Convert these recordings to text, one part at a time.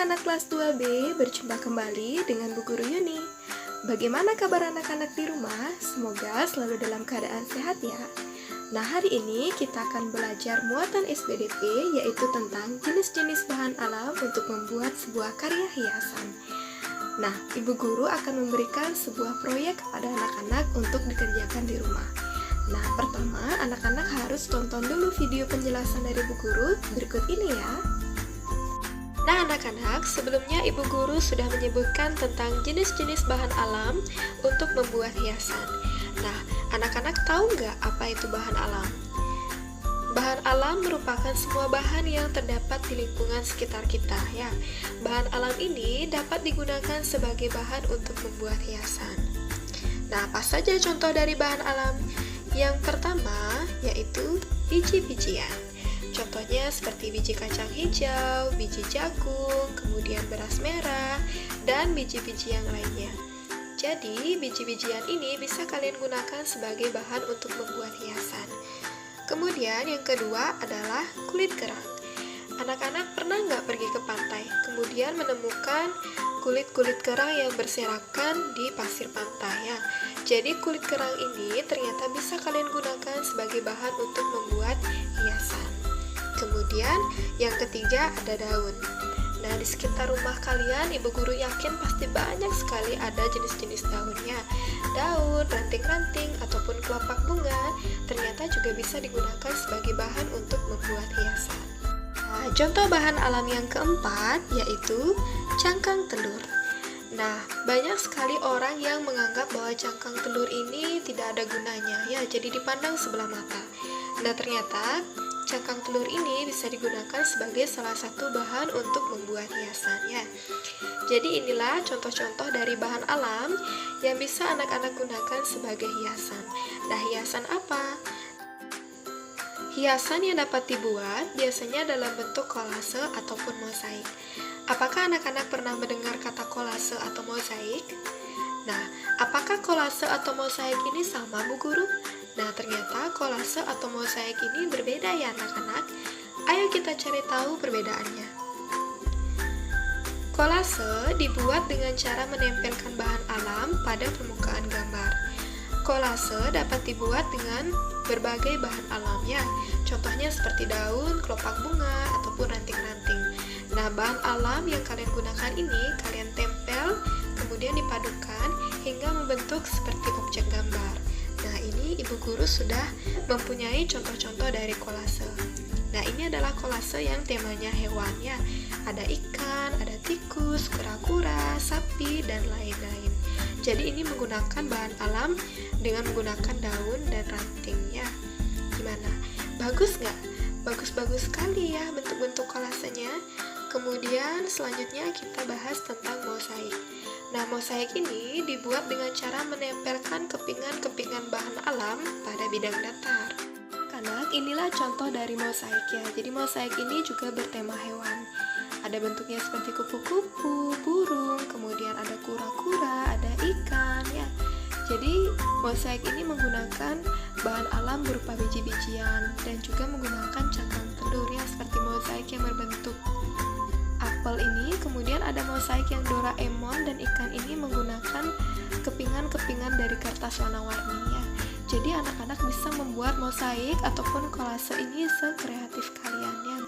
anak-anak kelas 2B, berjumpa kembali dengan Bu Guru Yuni. Bagaimana kabar anak-anak di rumah? Semoga selalu dalam keadaan sehat ya. Nah, hari ini kita akan belajar muatan SPDP, yaitu tentang jenis-jenis bahan alam untuk membuat sebuah karya hiasan. Nah, Ibu Guru akan memberikan sebuah proyek kepada anak-anak untuk dikerjakan di rumah. Nah, pertama, anak-anak harus tonton dulu video penjelasan dari Bu Guru berikut ini ya. Nah, anak-anak, sebelumnya Ibu Guru sudah menyebutkan tentang jenis-jenis bahan alam untuk membuat hiasan. Nah, anak-anak tahu nggak apa itu bahan alam? Bahan alam merupakan semua bahan yang terdapat di lingkungan sekitar kita ya. Bahan alam ini dapat digunakan sebagai bahan untuk membuat hiasan. Nah, apa saja contoh dari bahan alam? Yang pertama yaitu biji-bijian. Contohnya seperti biji kacang hijau, biji jagung, kemudian beras merah, dan biji-biji yang lainnya. Jadi, biji-bijian ini bisa kalian gunakan sebagai bahan untuk membuat hiasan. Kemudian yang kedua adalah kulit kerang. Anak-anak pernah nggak pergi ke pantai, kemudian menemukan kulit-kulit kerang yang berserakan di pasir pantai ya. Jadi kulit kerang ini ternyata bisa kalian gunakan sebagai bahan untuk membuat hiasan. Kemudian yang ketiga ada daun. Nah, di sekitar rumah kalian, Ibu Guru yakin pasti banyak sekali ada jenis-jenis daunnya. Daun, ranting-ranting, ataupun kelopak bunga ternyata juga bisa digunakan sebagai bahan untuk membuat hiasan. Nah, contoh bahan alam yang keempat yaitu cangkang telur. Nah, banyak sekali orang yang menganggap bahwa cangkang telur ini tidak ada gunanya ya, jadi dipandang sebelah mata. Nah, ternyata cangkang telur ini bisa digunakan sebagai salah satu bahan untuk membuat hiasan ya. Jadi inilah contoh-contoh dari bahan alam yang bisa anak-anak gunakan sebagai hiasan. Nah, hiasan apa? Hiasan yang dapat dibuat biasanya dalam bentuk kolase ataupun mosaik. Apakah anak-anak pernah mendengar kata kolase atau mosaik? Nah, apakah kolase atau mosaik ini sama, Bu Guru? Nah, ternyata kolase atau mosaik ini berbeda ya anak-anak. Ayo kita cari tahu perbedaannya. Kolase dibuat dengan cara menempelkan bahan alam pada permukaan gambar. Kolase dapat dibuat dengan berbagai bahan alam ya. Contohnya seperti daun, kelopak bunga, ataupun ranting-ranting. Nah, bahan alam yang kalian gunakan ini kalian tempel, kemudian dipadukan hingga membentuk seperti objek gambar. Nah, ini Ibu Guru sudah mempunyai contoh-contoh dari kolase. Nah, ini adalah kolase yang temanya hewan ya. Ada ikan, ada tikus, kura-kura, sapi, dan lain-lain. Jadi ini menggunakan bahan alam dengan menggunakan daun dan ranting ya. Gimana? Bagus nggak? Bagus-bagus sekali ya bentuk-bentuk kolasenya. Kemudian selanjutnya kita bahas tentang mosaik. Nah, mosaik ini dibuat dengan cara menempelkan kepingan-kepingan bahan alam pada bidang datar. Anak, inilah contoh dari mosaik ya. Jadi mosaik ini juga bertema hewan. Ada bentuknya seperti kupu-kupu, burung, kemudian ada kura-kura, ada ikan ya. Jadi mosaik ini menggunakan bahan alam berupa biji-bijian dan juga menggunakan cangkang telur ya, seperti mosaik yang berbentuk apel ini. Kemudian ada mosaik yang Doraemon dan ikan ini menggunakan kepingan-kepingan dari kertas warna-warni ya. Jadi anak-anak bisa membuat mosaik ataupun kolase ini sekreatif kalian ya.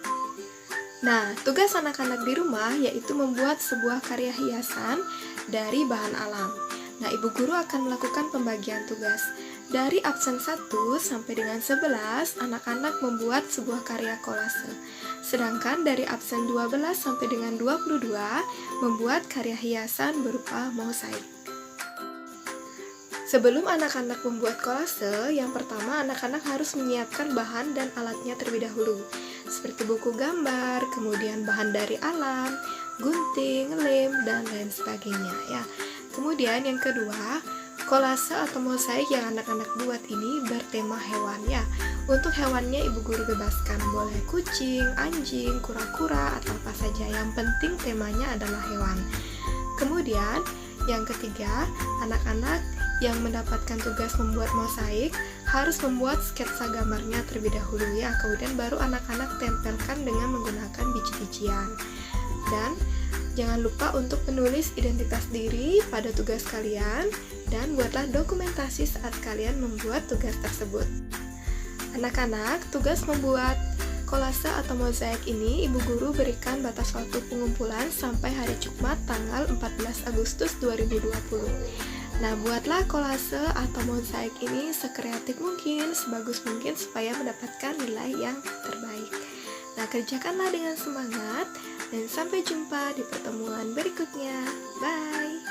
Nah, tugas anak-anak di rumah yaitu membuat sebuah karya hiasan dari bahan alam. Nah, Ibu Guru akan melakukan pembagian tugas. Dari absen 1 sampai dengan 11, anak-anak membuat sebuah karya kolase. Sedangkan dari absen 12 sampai dengan 22, membuat karya hiasan berupa mosaik. Sebelum anak-anak membuat kolase, yang pertama anak-anak harus menyiapkan bahan dan alatnya terlebih dahulu. Seperti buku gambar, kemudian bahan dari alam, gunting, lem, dan lain sebagainya ya. Kemudian yang kedua, kolase atau mosaik yang anak-anak buat ini bertema hewan ya. Untuk hewannya Ibu Guru bebaskan, boleh kucing, anjing, kura-kura, atau apa saja. Yang penting temanya adalah hewan. Kemudian yang ketiga, anak-anak yang mendapatkan tugas membuat mosaik harus membuat sketsa gambarnya terlebih dahulu ya. Kemudian baru anak-anak tempelkan dengan menggunakan biji-bijian. Dan Jangan lupa untuk menulis identitas diri pada tugas kalian dan buatlah dokumentasi saat kalian membuat tugas tersebut. Anak-anak, tugas membuat kolase atau mozaik ini Ibu Guru berikan batas waktu pengumpulan sampai hari Jumat tanggal 14 Agustus 2020. Nah, buatlah kolase atau mozaik ini sekreatif mungkin, sebagus mungkin supaya mendapatkan nilai yang terbaik. Nah, kerjakanlah dengan semangat dan sampai jumpa di pertemuan berikutnya. Bye!